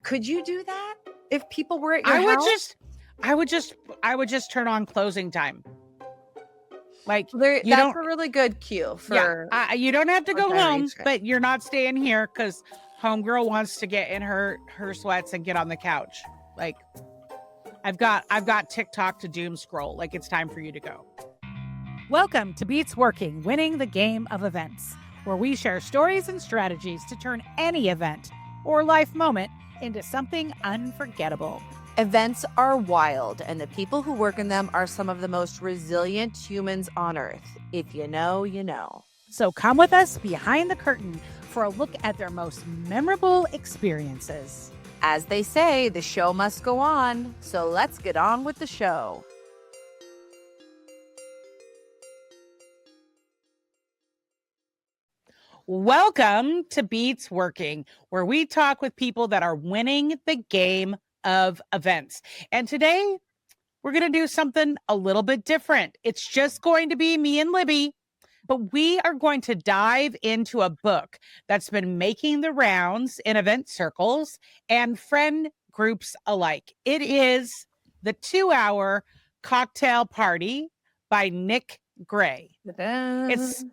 Could you do that if people were at your I house? I would just turn on closing time. Like That's don't. a really good cue for. Yeah, you don't have to go home, generation. but you're not staying here because homegirl wants to get in her sweats and get on the couch. Like, I've got TikTok to doom scroll. Like, it's time for you to go. Welcome to Beats Working, winning the game of events, where we share stories and strategies to turn any event or life moment into something unforgettable. Events are wild, and the people who work in them are some of the most resilient humans on Earth. If you know, you know. So come with us behind the curtain for a look at their most memorable experiences. As they say, the show must go on, so let's get on with the show. Welcome to Beats Working, where we talk with people that are winning the game of events. And today, we're going to do something a little bit different. It's just going to be me and Libby, but we are going to dive into a book that's been making the rounds in event circles and friend groups alike. It is The 2-Hour Cocktail Party by Nick Gray. It's,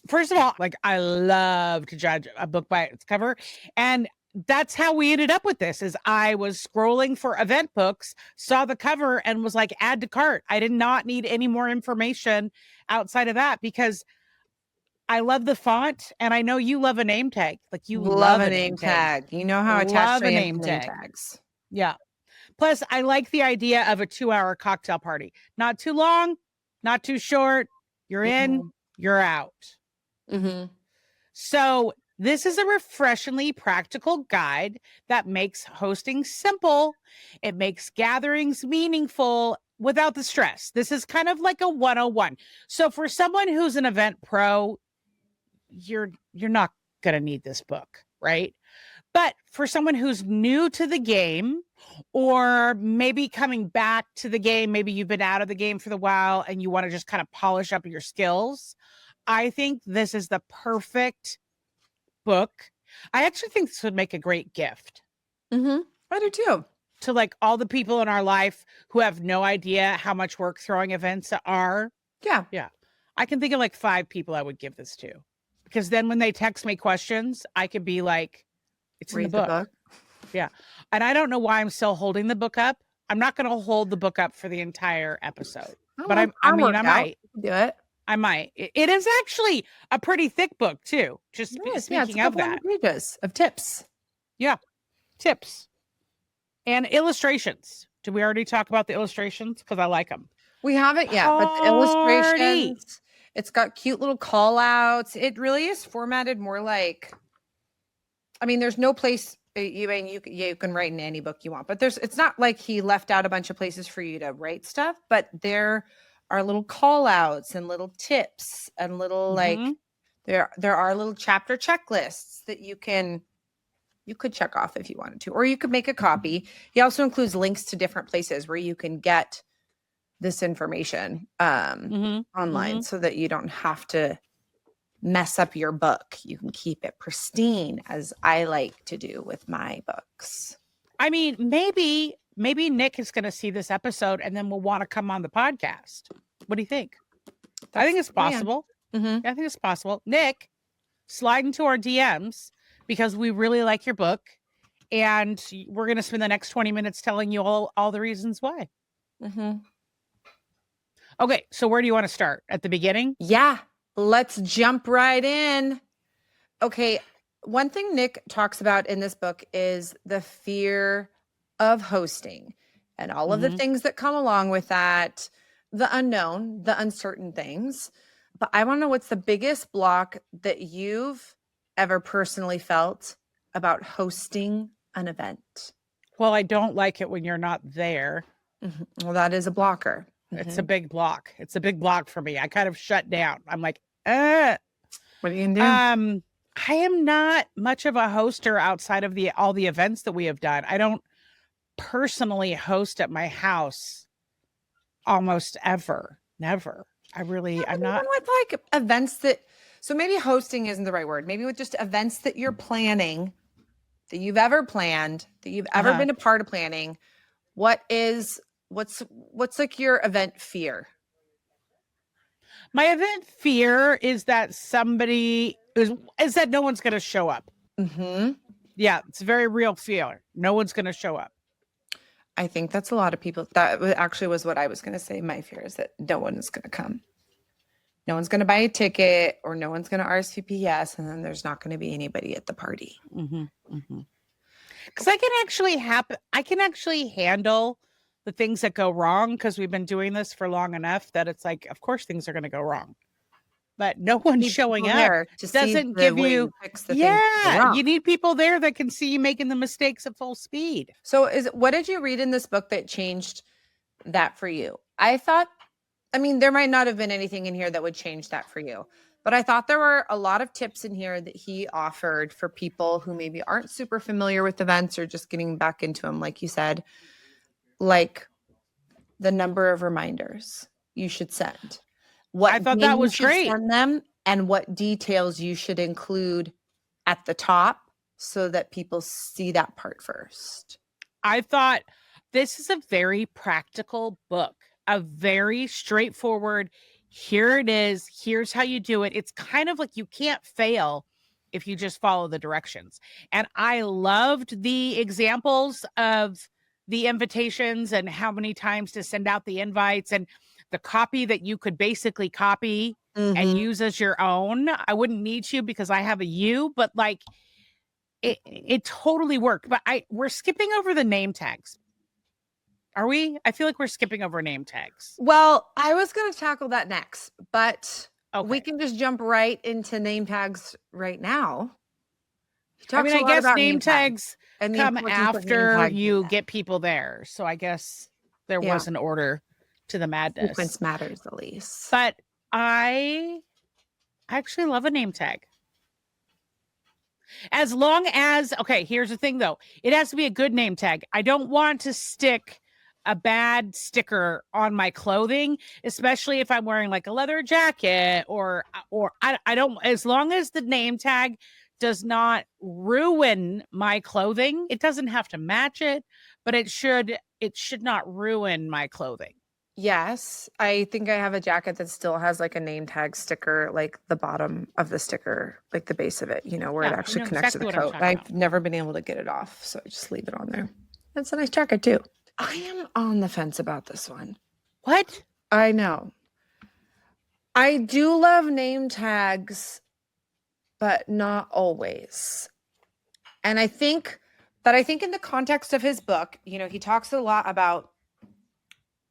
first of all, like, I love to judge a book by its cover. And that's how we ended up with this. Is I was scrolling for event books, saw the cover and was like, add to cart. I did not need any more information outside of that because I love the font and I know you love a name tag. Like, you love a name tag. You know how attached I am to name tags. Yeah. Plus, I like the idea of a 2-hour cocktail party. Not too long, not too short. You're in, you're out. Mm-hmm. So this is a refreshingly practical guide that makes hosting simple. It makes gatherings meaningful without the stress. This is kind of like a 101. So for someone who's an event pro, you're not going to need this book, right? But for someone who's new to the game, or maybe coming back to the game, maybe you've been out of the game for a while and you want to just kind of polish up your skills, I think this is the perfect book. I actually think this would make a great gift. Mm-hmm. I do too. To like all the people in our life who have no idea how much work throwing events are. Yeah. Yeah. I can think of like 5 people I would give this to. Because then when they text me questions, I could be like, it's in the book. Yeah. And I don't know why I'm still holding the book up. I'm not going to hold the book up for the entire episode. But I might. Do it. I might. It is actually a pretty thick book too. Just speaking of that. Pages of tips. Yeah. Tips. And illustrations. Did we already talk about the illustrations? Because I like them. We haven't yet, but the illustrations, it's got cute little call outs. It really is formatted more like, I mean, there's no place you can write in any book you want, but it's not like he left out a bunch of places for you to write stuff, but there are little call outs and little tips and little like there are little chapter checklists that you could check off if you wanted to, or you could make a copy. He also includes links to different places where you can get this information online so that you don't have to mess up your book. You can keep it pristine, as I like to do with my books. I mean, maybe Nick is going to see this episode and then will want to come on the podcast. What do you think? I think it's possible. Mm-hmm. I think it's possible. Nick, slide into our DMs because we really like your book. And we're going to spend the next 20 minutes telling you all the reasons why. Mm-hmm. Okay, so where do you want to start? At the beginning? Yeah, let's jump right in. Okay, one thing Nick talks about in this book is the fear of hosting and all of the things that come along with that, the unknown, the uncertain things. But I want to know, what's the biggest block that you've ever personally felt about hosting an event? Well, I don't like it when you're not there. Mm-hmm. Well, that is a blocker. It's a big block. It's a big block for me. I kind of shut down. I'm like, What are you gonna do? I am not much of a hoster outside of all the events that we have done. I don't personally host at my house almost ever. Never. I'm not with like events that, so maybe hosting isn't the right word. Maybe with just events that you're planning that you've ever planned, that you've ever been a part of planning, what's like your event fear? My event fear is that is that no one's going to show up. Mm-hmm. Yeah, it's a very real fear. No one's going to show up. I think that's a lot of people. That actually was what I was going to say. My fear is that no one is going to come. No one's going to buy a ticket, or no one's going to RSVP yes, and then there's not going to be anybody at the party. Because I can actually handle the things that go wrong, because we've been doing this for long enough that it's like, of course things are going to go wrong. But no one showing up doesn't give you fix the things that go wrong. You need people there that can see you making the mistakes at full speed. So what did you read in this book that changed that for you? I mean, there might not have been anything in here that would change that for you, but I thought there were a lot of tips in here that he offered for people who maybe aren't super familiar with events or just getting back into them, like you said, like the number of reminders you should send. What I thought that was great. Send them, and what details you should include at the top so that people see that part first. I thought this is a very practical book, a very straightforward, here it is, here's how you do it. It's kind of like you can't fail if you just follow the directions. And I loved the examples of the invitations and how many times to send out the invites and the copy that you could basically copy and use as your own. I wouldn't need you because I have a you, but like it totally worked. But we're skipping over the name tags. Are we? I feel like we're skipping over name tags. Well, I was going to tackle that next, but we can just jump right into name tags right now. I mean, I guess name tags come after you get people there. So I guess there was an order to the madness. Sequence matters, Elise. But I actually love a name tag. As long as, okay, here's the thing though. It has to be a good name tag. I don't want to stick a bad sticker on my clothing, especially if I'm wearing like a leather jacket or I don't, as long as the name tag does not ruin my clothing. It doesn't have to match it, but it should not ruin my clothing. Yes, I think I have a jacket that still has like a name tag sticker, like the bottom of the sticker, like the base of it, where it actually connects to the coat. I've never been able to get it off, so I just leave it on there. That's a nice jacket too. I am on the fence about this one. What? I know. I do love name tags, but not always. And I think in the context of his book, he talks a lot about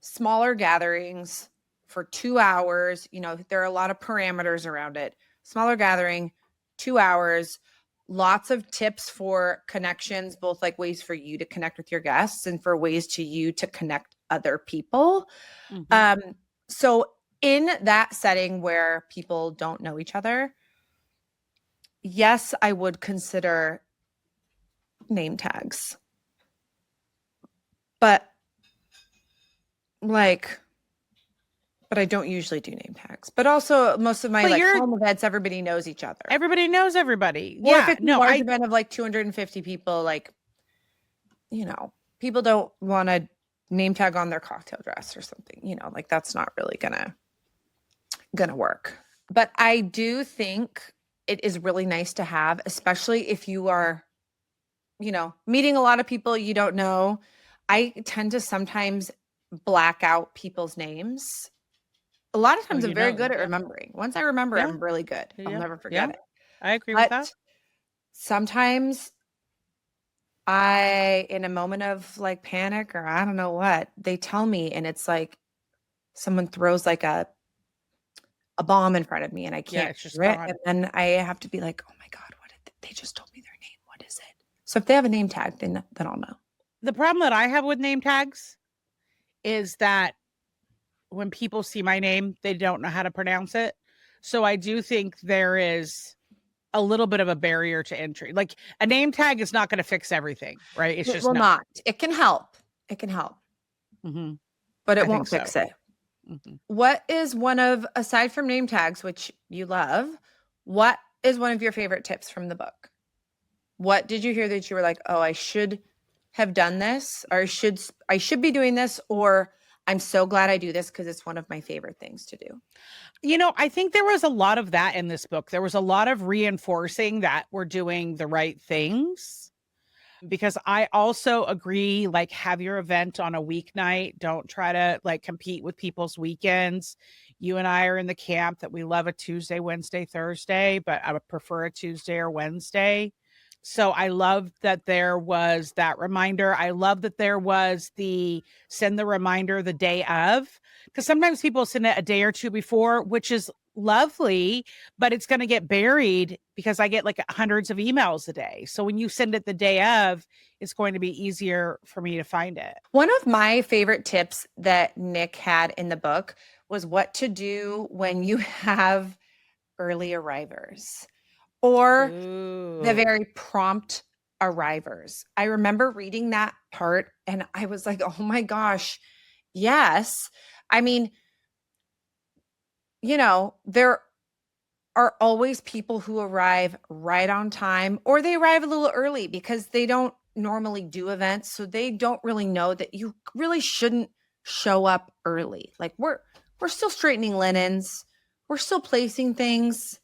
smaller gatherings for 2 hours. There are a lot of parameters around it. Smaller gathering, 2 hours, lots of tips for connections, both like ways for you to connect with your guests and for ways to you to connect other people. So in that setting where people don't know each other, yes, I would consider name tags. But I don't usually do name tags. But also most of my home events, everybody knows each other. Everybody knows everybody. Or if it's a large event of like 250 people, people don't want a name tag on their cocktail dress or something, that's not really gonna work. But I do think it is really nice to have, especially if you are, meeting a lot of people you don't know. I tend to sometimes black out people's names. A lot of times I'm very good at remembering. Once I remember, I'm really good. I'll never forget it. I agree with that. Sometimes in a moment of like panic or I don't know what, they tell me and it's like someone throws like a bomb in front of me and I can't hear it. And then I have to be like, oh my God, what did they just told me their name? What is it? So if they have a name tag, then I'll know. The problem that I have with name tags is that when people see my name, they don't know how to pronounce it. So I do think there is a little bit of a barrier to entry. Like a name tag is not going to fix everything, right? It's just not. It can help. It can help. But it won't fix it. What is aside from name tags, which you love, what is one of your favorite tips from the book? What did you hear that you were like, oh, I should have done this, or I should be doing this, or I'm so glad I do this because it's one of my favorite things to do? I think there was a lot of that in this book. There was a lot of reinforcing that we're doing the right things. Because I also agree, like, have your event on a weeknight. Don't try to like compete with people's weekends. You and I are in the camp that we love a Tuesday, Wednesday, Thursday, but I would prefer a Tuesday or Wednesday. So I love that there was that reminder. I love that there was the send the reminder the day of, because sometimes people send it a day or two before, which is lovely, but it's going to get buried because I get like hundreds of emails a day. So when you send it the day of, it's going to be easier for me to find it. One of my favorite tips that Nick had in the book was what to do when you have early arrivers or the very prompt arrivers. I remember reading that part and I was like, oh my gosh, yes. I mean, there are always people who arrive right on time, or they arrive a little early because they don't normally do events. So they don't really know that you really shouldn't show up early. Like we're still straightening linens. We're still placing things.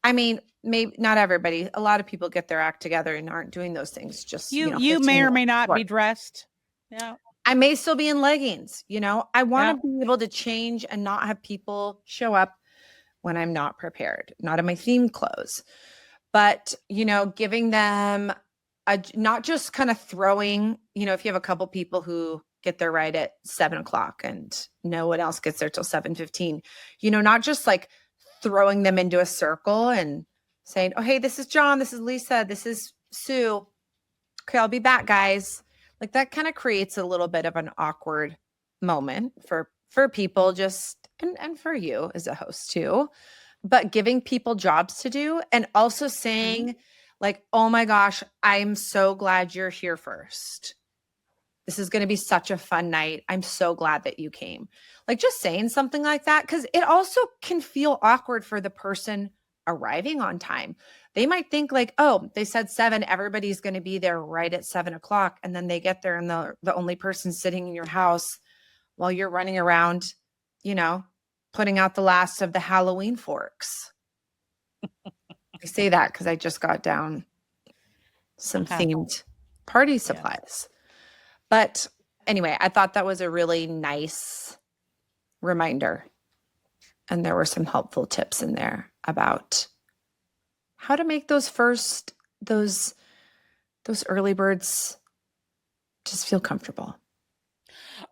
I mean, maybe not everybody. A lot of people get their act together and aren't doing those things. Just you 15 may or may not before. be dressed. Yeah. I may still be in leggings. I want to be able to change and not have people show up when I'm not prepared, not in my theme clothes, but, giving them not just kind of throwing, if you have a couple people who get there right at 7:00 and no one else gets there till 7:15, not just like throwing them into a circle and saying, oh, hey, this is John, this is Lisa, this is Sue. Okay, I'll be back, guys. Like that kind of creates a little bit of an awkward moment for people just, and for you as a host too, but giving people jobs to do and also saying like, oh my gosh, I'm so glad you're here first. This is going to be such a fun night. I'm so glad that you came. Like just saying something like that, because it also can feel awkward for the person arriving on time. They might think like, oh, they said 7, everybody's going to be there right at 7:00. And then they get there and the only person sitting in your house while you're running around, putting out the last of the Halloween forks. I say that because I just got down some themed party supplies. But anyway, I thought that was a really nice reminder. And there were some helpful tips in there about how to make those early birds just feel comfortable.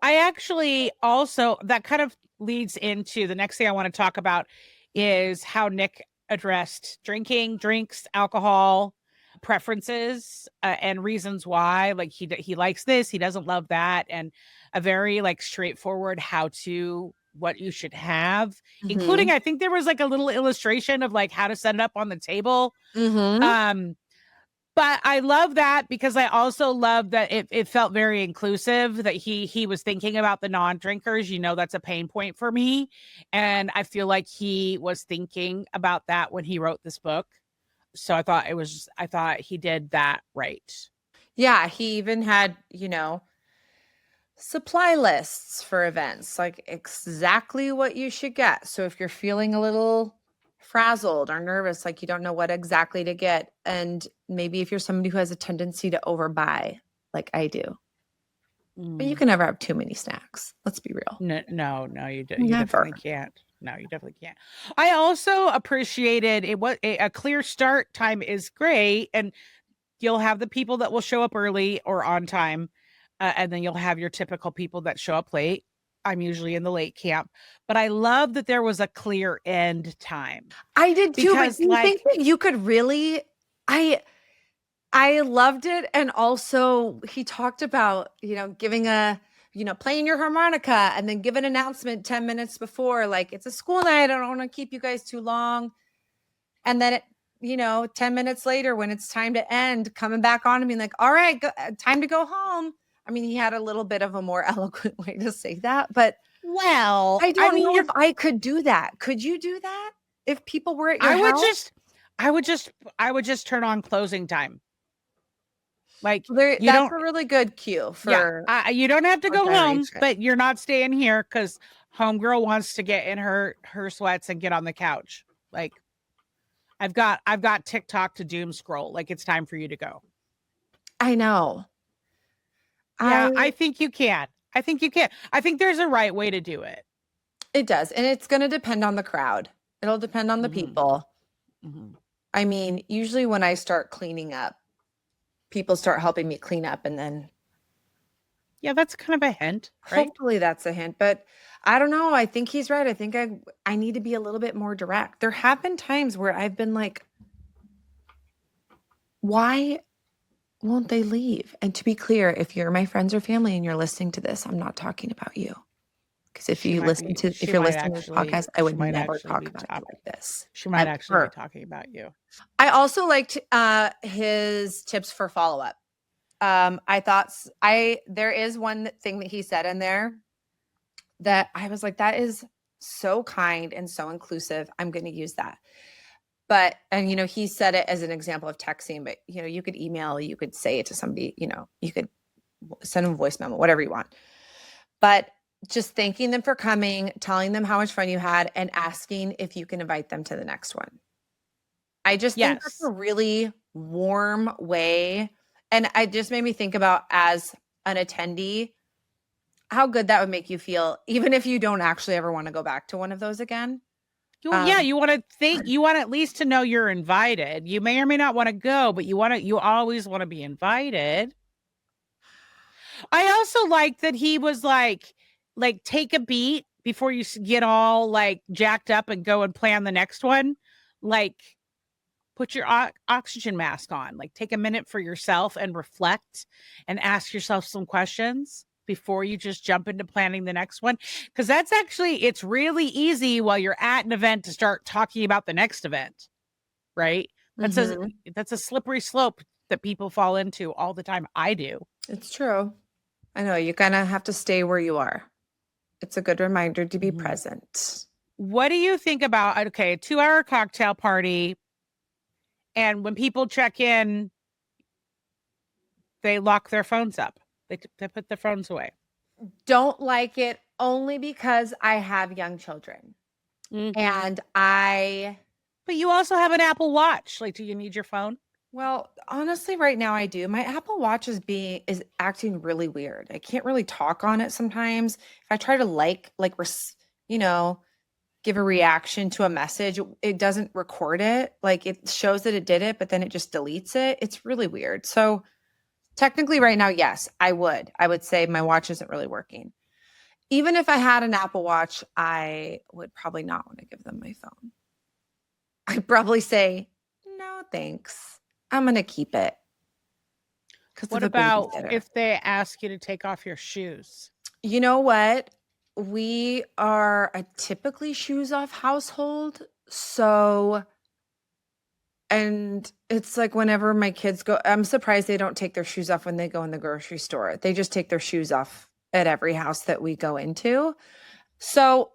I actually also, that kind of leads into the next thing I want to talk about is how Nick addressed drinking, drinks, alcohol, preferences, and reasons why. Like he likes this, he doesn't love that, and a very like straightforward how to what you should have, including I think there was like a little illustration of like how to set it up on the table. But I love that because I also love that it felt very inclusive, that he was thinking about the non-drinkers. That's a pain point for me. And I feel like he was thinking about that when he wrote this book. So I thought he did that right. Yeah, he even had, supply lists for events, like exactly what you should get. So if you're feeling a little frazzled or nervous, like you don't know what exactly to get, and maybe if you're somebody who has a tendency to overbuy, like I do, but you can never have too many snacks. Let's be real. No, you definitely can't. No, you definitely can't. I also appreciated it. Was a clear start time is great, and you'll have the people that will show up early or on time, and then you'll have your typical people that show up late. I'm usually in the late camp, but I love that there was a clear end time. I did too, but do you think that you could really, I loved it. And also he talked about, giving playing your harmonica and then give an announcement 10 minutes before, like it's a school night. I don't want to keep you guys too long. And then 10 minutes later, when it's time to end, coming back on and being like, all right, time to go home. I mean, he had a little bit of a more eloquent way to say that, but I don't know if I could do that. Could you do that if people were at your house? I would just turn on closing time. Like That's you don't a really good cue for you don't have to go home, generation. but you're not staying here because homegirl wants to get in her sweats and get on the couch. Like I've got TikTok to doom scroll. Like it's time for you to go. I know. Yeah, I think you can. I think you can. I think there's a right way to do it. It does. And it's going to depend on the crowd. It'll depend on the people. I mean, usually when I start cleaning up, people start helping me clean up, and then yeah, that's kind of a hint, right? Hopefully that's a hint, but I don't know. I think he's right. I think I need to be a little bit more direct. There have been times where I've been like, why won't they leave? And to be clear, if you're my friends or family and you're listening to this, I'm not talking about you. Because if you're listening to this podcast, I would never talk about you like this. She might actually be talking about you. I also liked his tips for follow-up. I thought there is one thing that he said in there that I was like, that is so kind and so inclusive. I'm going to use that. But, and, you know, he said it as an example of texting, but, you know, you could email, you could say it to somebody, you know, you could send them a voice memo, whatever you want. But just thanking them for coming, telling them how much fun you had, and asking if you can invite them to the next one. I just think that's a really warm way. And it just made me think about, as an attendee, how good that would make you feel, even if you don't actually ever want to go back to one of those again. Yeah, you want at least to know you're invited. You may or may not want to go, but you always want to be invited. I also like that he was like take a beat before you get all like jacked up and go and plan the next one. Like put your oxygen mask on, like take a minute for yourself and reflect and ask yourself some questions before you just jump into planning the next one. Because it's really easy while you're at an event to start talking about the next event, right? That's a slippery slope that people fall into all the time. I do. It's true. I know, you kind of have to stay where you are. It's a good reminder to be present. What do you think about, a 2-hour cocktail party, and when people check in, they lock their phones up? They put their phones away. Don't like it, only because I have young children. And But you also have an Apple Watch. Like, do you need your phone? Well, honestly, right now I do. My Apple Watch is acting really weird. I can't really talk on it sometimes. If I try to give a reaction to a message, it doesn't record it. Like, it shows that it did it, but then it just deletes it. It's really weird. So technically right now, yes, I would say my watch isn't really working. Even if I had an Apple Watch, I would probably not want to give them my phone. I'd probably say, no, thanks. I'm going to keep it. What about if they ask you to take off your shoes? You know what? We are a typically shoes off household. So, and it's like whenever my kids go, I'm surprised they don't take their shoes off when they go in the grocery store. They just take their shoes off at every house that we go into. So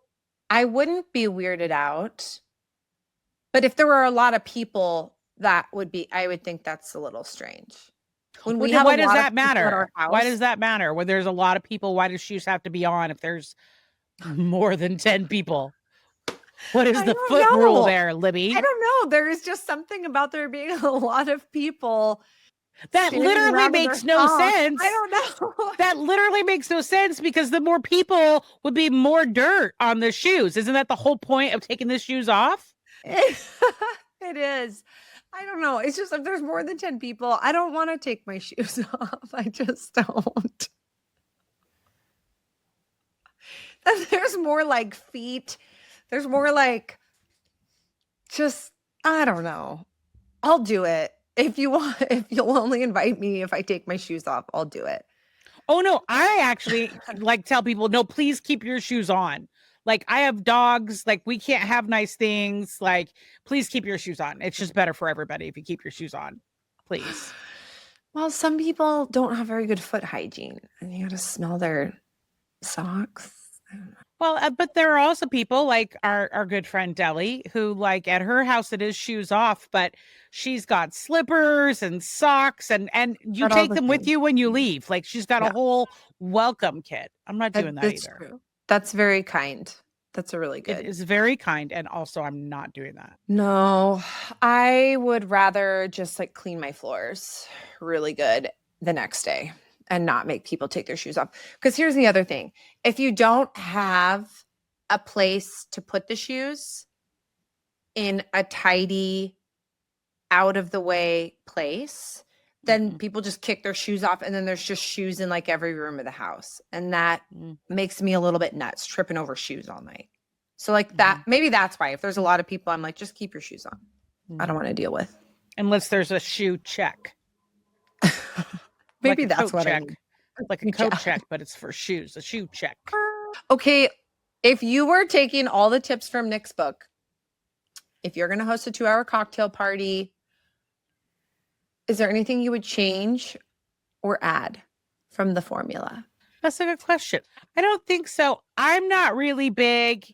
I wouldn't be weirded out. But if there were a lot of people, I would think that's a little strange. Why does that matter? Why does that matter? When there's a lot of people, why does shoes have to be on if there's more than 10 people? What is the foot rule there, Libby? I don't know. There is just something about there being a lot of people. That literally makes no sense. I don't know. That literally makes no sense, because the more people would be more dirt on the shoes. Isn't that the whole point of taking the shoes off? It is. I don't know. It's just, if there's more than 10 people, I don't want to take my shoes off. I just don't. And there's more like feet. There's more like, just, I don't know. I'll do it. If you'll only invite me if I take my shoes off, I'll do it. Oh no, I actually tell people, no, please keep your shoes on. Like, I have dogs, like, we can't have nice things. Like, please keep your shoes on. It's just better for everybody if you keep your shoes on, please. Well, some people don't have very good foot hygiene, and you got to smell their socks. I don't know. Well, but there are also people like our good friend Deli who, like, at her house it is shoes off, but she's got slippers and socks and you Got all take the them with things. you when you leave. Like, she's got a Yeah, whole welcome kit. I'm not doing that that's either. true. That's very kind. That's a really It good. is very kind, and also I'm not doing that. No, I would rather just like clean my floors really good the next day and not make people take their shoes off. Because here's the other thing. If you don't have a place to put the shoes in a tidy, out of the way place, then Mhm. people just kick their shoes off and then there's just shoes in like every room of the house. And that Mm. makes me a little bit nuts, tripping over shoes all night. So like that, maybe that's why if there's a lot of people, I'm like, just keep your shoes on. I don't want to deal with. Unless there's a shoe check. Maybe Like a that's coat what I check. need. Like a coat check, but it's for shoes, a shoe check. Okay, if you were taking all the tips from Nick's book, if you're going to host a 2-hour cocktail party, is there anything you would change or add from the formula? That's a good question. I don't think so. I'm not really big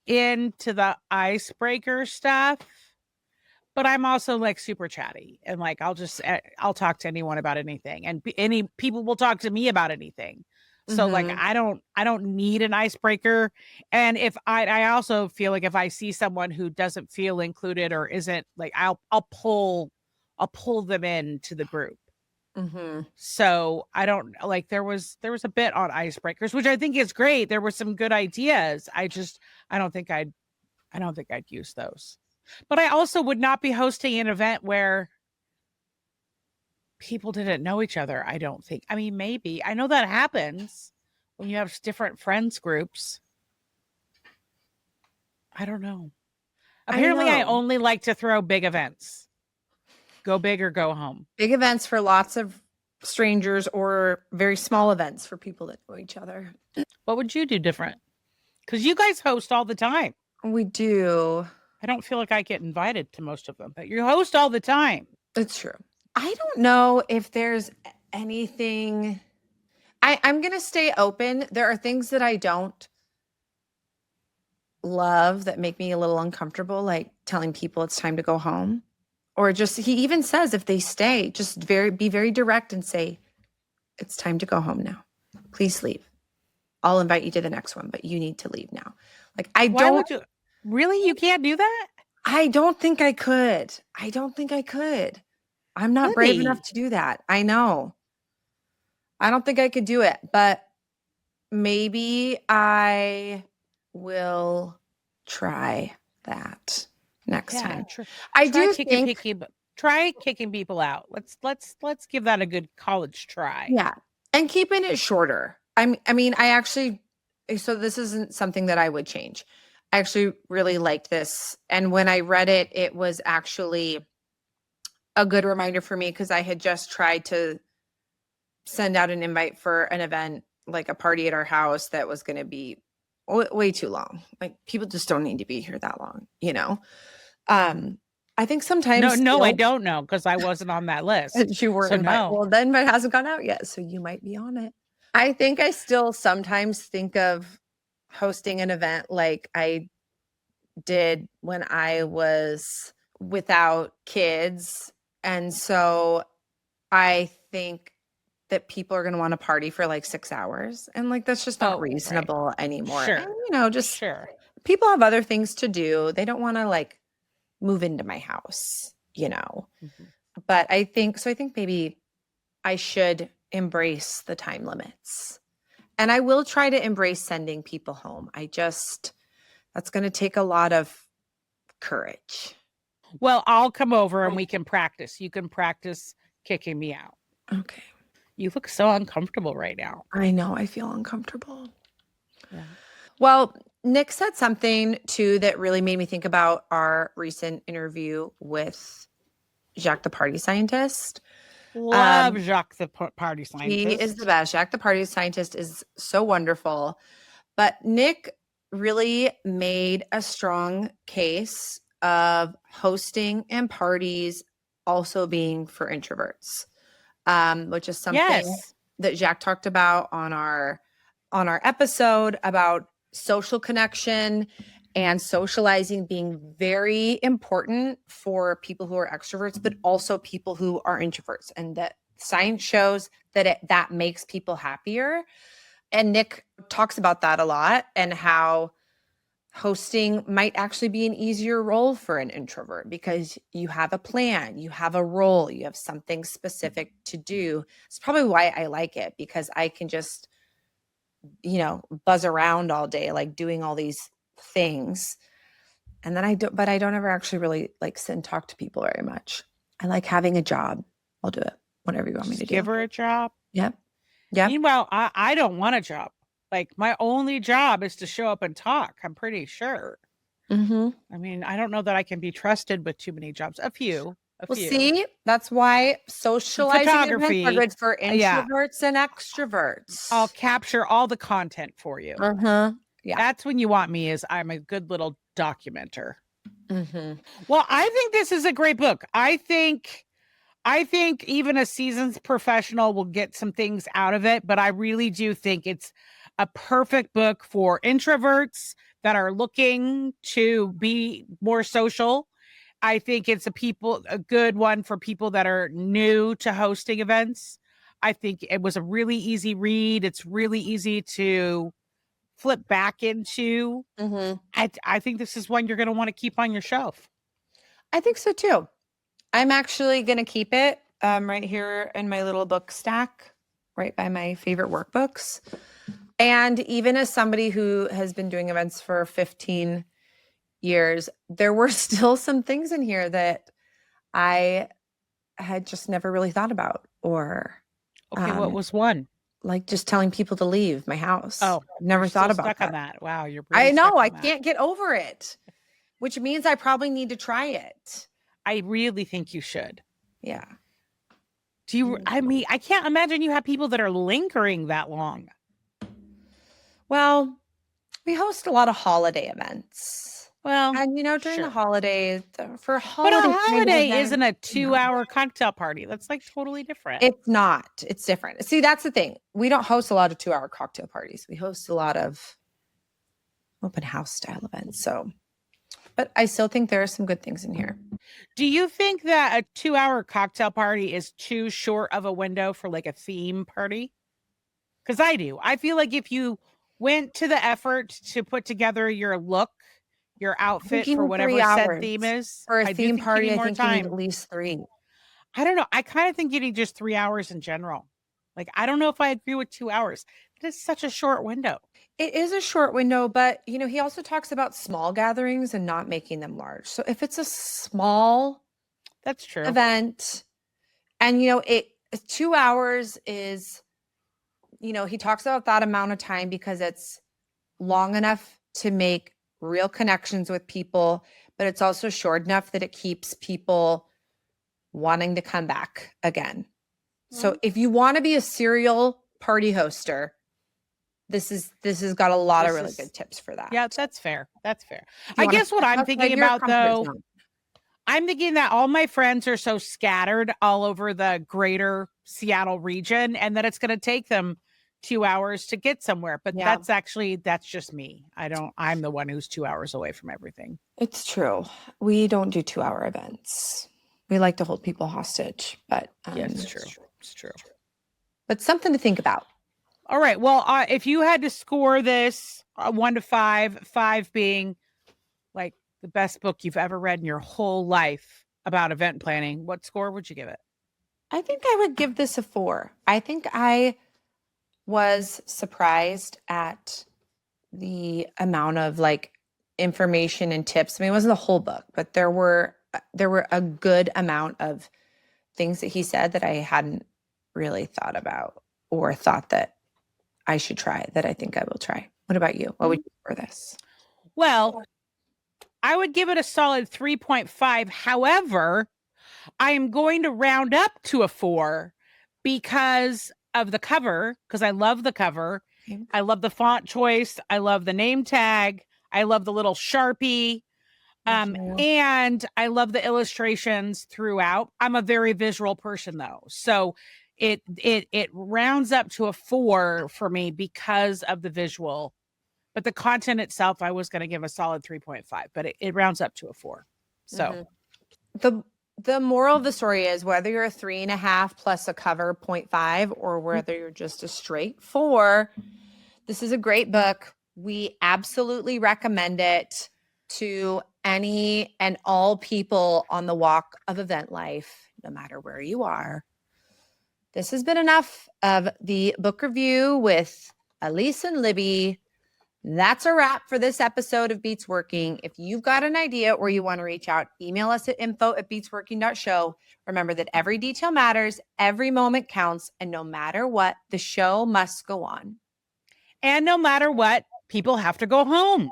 into the icebreaker stuff, but I'm also like super chatty and like I'll talk to anyone about anything, and any people will talk to me about anything. So like Mhm. I don't need an icebreaker. And if I also feel like if I see someone who doesn't feel included or isn't, like I'll pull them into the group. Mhm. So I don't like there was a bit on icebreakers, which I think is great. There were some good ideas. I don't think I'd use those. But I also would not be hosting an event where people didn't know each other, I don't think. I mean, maybe. I know that happens when you have different friends groups. I don't know. Apparently, I know. only like to throw big events. Go big or go home. Big events for lots of strangers or very small events for people that know each other. What would you do different? Because you guys host all the time. We do. I don't feel like I get invited to most of them, but you host all the time. It's true. I don't know if there's anything. I'm going to stay open. There are things that I don't love that make me a little uncomfortable, like telling people it's time to go home. Or just, he even says if they stay, just be very direct and say, it's time to go home now. Please leave. I'll invite you to the next one, but you need to leave now. Like, Why would you? Really? You can't do that? I don't think I could. I don't think I could. I'm not brave enough to do that. I know. I don't think I could do it, but maybe I will try that next time. I do think try kicking people out. Let's give that a good college try. Yeah. And keeping it shorter. I mean, I actually, so this isn't something that I would change. I actually really liked this. And when I read it, it was actually a good reminder for me because I had just tried to send out an invite for an event, like a party at our house that was going to be way too long. Like people just don't need to be here that long, you know? I think sometimes. No, I don't know because I wasn't on that list. You weren't invited. No. Well, the invite hasn't gone out yet, so you might be on it. I think I still sometimes think of hosting an event like I did when I was without kids. And so I think that people are going to want to party for like 6 hours. And like, that's just not reasonable anymore. Sure. And, just people have other things to do. They don't want to like move into my house, Mm-hmm. But I think maybe I should embrace the time limits. And I will try to embrace sending people home. That's going to take a lot of courage. Well, I'll come over and we can practice. You can practice kicking me out. Okay. You look so uncomfortable right now. I know. I feel uncomfortable. Yeah. Well, Nick said something too that really made me think about our recent interview with Jacques the Party Scientist. Love Jacques the Party Scientist. He is the best. Jacques the Party Scientist is so wonderful. But Nick really made a strong case of hosting and parties also being for introverts, which is something that Jacques talked about on our episode about social connection and socializing being very important for people who are extroverts, but also people who are introverts. And that science shows that that makes people happier. And Nick talks about that a lot, and how hosting might actually be an easier role for an introvert because you have a plan, you have a role, you have something specific to do. It's probably why I like it, because I can just, buzz around all day, like doing all these things. And then I don't ever actually really like sit and talk to people very much. I like having a job. I'll do it, whatever you want me to do. Give her a job. Yep. Yeah. Meanwhile, I don't want a job. Like, my only job is to show up and talk, I'm pretty sure. Mm-hmm. I mean, I don't know that I can be trusted with too many jobs. A few. See, that's why socializing Photography, events are good for introverts and extroverts. I'll capture all the content for you. Yeah. That's when you want me, is I'm a good little documenter. Mm-hmm. Well, I think this is a great book. I think even a seasoned professional will get some things out of it, but I really do think it's a perfect book for introverts that are looking to be more social. I think it's a good one for people that are new to hosting events. I think it was a really easy read. It's really easy to flip back into. Mm-hmm. I think this is one you're going to want to keep on your shelf. I think so too. I'm actually going to keep it right here in my little book stack, right by my favorite workbooks. And even as somebody who has been doing events for 15 years, there were still some things in here that I had just never really thought about. Or what was one? Like just telling people to leave my house. Oh, never thought about stuck that. on that. Wow, you're really I know, stuck on I that. can't get over it, which means I probably need to try it. I really think you should. Yeah. I mean, I can't imagine you have people that are lingering that long. Well, we host a lot of holiday events. Well, and during the holidays, for a holiday, holiday, but a holiday isn't a 2-hour cocktail party. That's like totally different. It's not. It's different. See, that's the thing. We don't host a lot of 2-hour cocktail parties. We host a lot of open house style events. So, but I still think there are some good things in here. Do you think that a 2-hour cocktail party is too short of a window for like a theme party? Because I do. I feel like if you went to the effort to put together your look, your outfit for whatever said theme is, for a theme party, I think you need at least 3. I don't know. I kind of think you need just 3 hours in general. Like, I don't know if I agree with 2 hours. It is such a short window. It is a short window, but he also talks about small gatherings and not making them large. So if it's a small, that's true, event, and 2 hours is, he talks about that amount of time because it's long enough to make real connections with people, but it's also short enough that it keeps people wanting to come back again. Mm-hmm. So if you want to be a serial party hoster, this has got a lot of really good tips for that. Yeah, that's fair. That's fair. I guess what I'm thinking about though, I'm thinking that all my friends are so scattered all over the greater Seattle region, and that it's going to take them 2 hours to get somewhere. But that's just me. I'm the one who's 2 hours away from everything. It's true. We don't do 2-hour events. We like to hold people hostage, but yeah, it's true. It's true. But something to think about. All right. Well, if you had to score this 1 to 5, 5 being like the best book you've ever read in your whole life about event planning, what score would you give it? I think I would give this a 4. I think I was surprised at the amount of information and tips. I mean, it wasn't the whole book, but there were a good amount of things that he said that I hadn't really thought about or thought that I should try, that I think I will try. What about you? What would you for this? Well, I would give it a solid 3.5. However, I am going to round up to a 4 because of the cover, because I love the cover. Okay. I love the font choice. I love the name tag. I love the little Sharpie. And I love the illustrations throughout. I'm a very visual person though. So it rounds up to a 4 for me because of the visual But the content itself, I was going to give a solid 3.5, but it rounds up to a 4. So the moral of the story is whether you're a 3.5 plus a cover 0.5 or whether you're just a straight 4, this is a great book. We absolutely recommend it to any and all people on the walk of event life, no matter where you are. This has been enough of the book review with Elise and Libby. That's a wrap for this episode of Beats Working. If you've got an idea or you want to reach out, email us at info@beatsworking.show. Remember that every detail matters, every moment counts, and no matter what, the show must go on. And no matter what, people have to go home.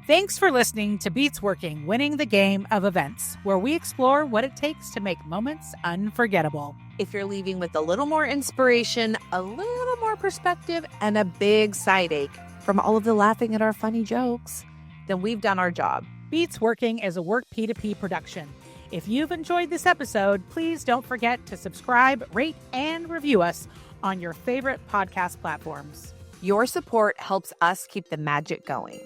Thanks for listening to Beats Working, Winning the Game of Events, where we explore what it takes to make moments unforgettable. If you're leaving with a little more inspiration, a little more perspective, and a big side ache from all of the laughing at our funny jokes, then we've done our job. Beats Working is a Work P2P production. If you've enjoyed this episode, please don't forget to subscribe, rate, and review us on your favorite podcast platforms. Your support helps us keep the magic going.